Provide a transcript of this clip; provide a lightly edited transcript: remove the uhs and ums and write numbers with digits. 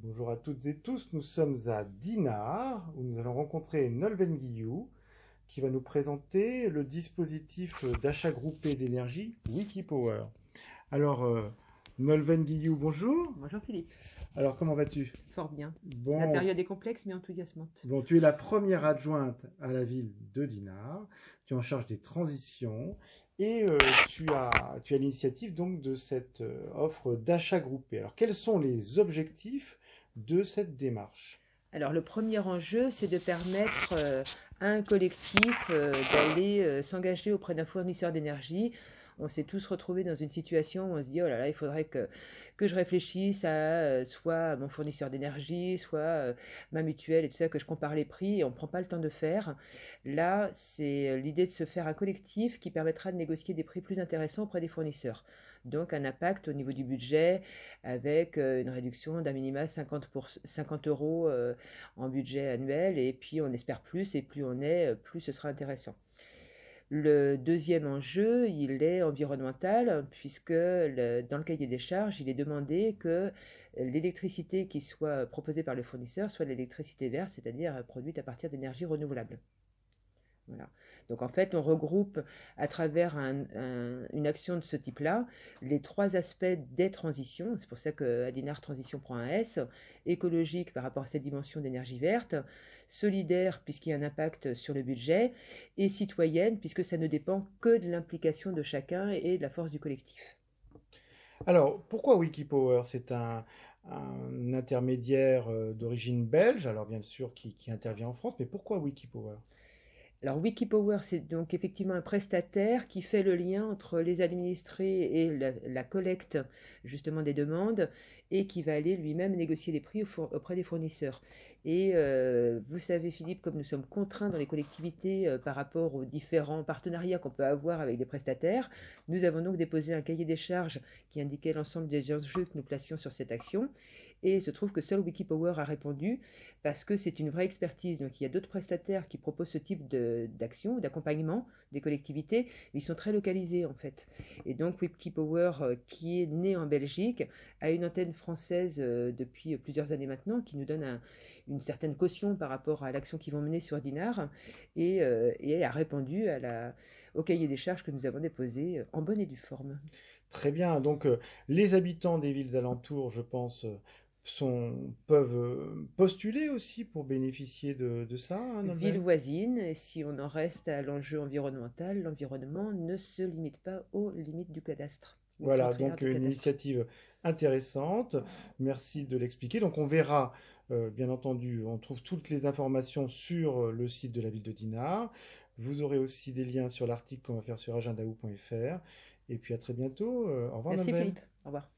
Bonjour à toutes et tous, nous sommes à Dinard où nous allons rencontrer Nolwenn Guillou qui va nous présenter le dispositif d'achat groupé d'énergie Wikipower. Alors, Nolwenn Guillou, bonjour. Bonjour Philippe, Alors, comment vas-tu? fort bien. La Bon, période est complexe mais enthousiasmante. bon, tu es la première adjointe à la ville de Dinard, tu es en charge des transitions et tu as l'initiative donc de cette offre d'achat groupé. Alors, quels sont les objectifs de cette démarche? Alors le premier enjeu, c'est de permettre à un collectif d'aller s'engager auprès d'un fournisseur d'énergie. On s'est tous retrouvés dans une situation où on se dit, oh là là, il faudrait que je réfléchisse à soit mon fournisseur d'énergie, soit ma mutuelle et tout ça, que je compare les prix et on ne prend pas le temps de faire. Là, c'est l'idée de se faire un collectif qui permettra de négocier des prix plus intéressants auprès des fournisseurs. Donc un impact au niveau du budget avec une réduction d'un minima 50 euros en budget annuel, et puis on espère plus, et plus on est, plus ce sera intéressant. Le deuxième enjeu, il est environnemental, puisque dans le cahier des charges, il est demandé que l'électricité qui soit proposée par le fournisseur soit de l'électricité verte, c'est-à-dire produite à partir d'énergie renouvelable. Voilà. Donc en fait, on regroupe à travers une action de ce type-là les trois aspects des transitions. C'est pour ça que Adinar Transition prend un S. Écologique par rapport à cette dimension d'énergie verte, solidaire puisqu'il y a un impact sur le budget, et citoyenne puisque ça ne dépend que de l'implication de chacun et de la force du collectif. Alors, pourquoi Wikipower? C'est un intermédiaire d'origine belge, alors bien sûr qui intervient en France, mais pourquoi Wikipower? Alors Wikipower, c'est donc effectivement un prestataire qui fait le lien entre les administrés et la collecte justement des demandes et qui va aller lui-même négocier les prix auprès des fournisseurs. Et vous savez Philippe, comme nous sommes contraints dans les collectivités par rapport aux différents partenariats qu'on peut avoir avec des prestataires, nous avons donc déposé un cahier des charges qui indiquait l'ensemble des enjeux que nous placions sur cette action. Et il se trouve que seul Wikipower a répondu parce que c'est une vraie expertise. Donc il y a d'autres prestataires qui proposent ce type d'action, d'accompagnement des collectivités, mais ils sont très localisés en fait. Et donc Wikipower, qui est né en Belgique, a une antenne française depuis plusieurs années maintenant, qui nous donne une certaine caution par rapport à l'action qu'ils vont mener sur Dinard, et a répondu au cahier des charges que nous avons déposé en bonne et due forme. Très bien, donc les habitants des villes alentours, je pense, peuvent postuler aussi pour bénéficier de ça, hein, Ville Nolwenn? voisine, et si on en reste à l'enjeu environnemental, l'environnement ne se limite pas aux limites du cadastre, du plan Voilà, triennal donc du une cadastre. initiative intéressante. Merci de l'expliquer. Donc on verra, bien entendu, on trouve toutes les informations sur le site de la ville de Dinard. Vous aurez aussi des liens sur l'article qu'on va faire sur agendaou.fr. Et puis à très bientôt. Au revoir, Merci Nolwenn. Philippe, au revoir.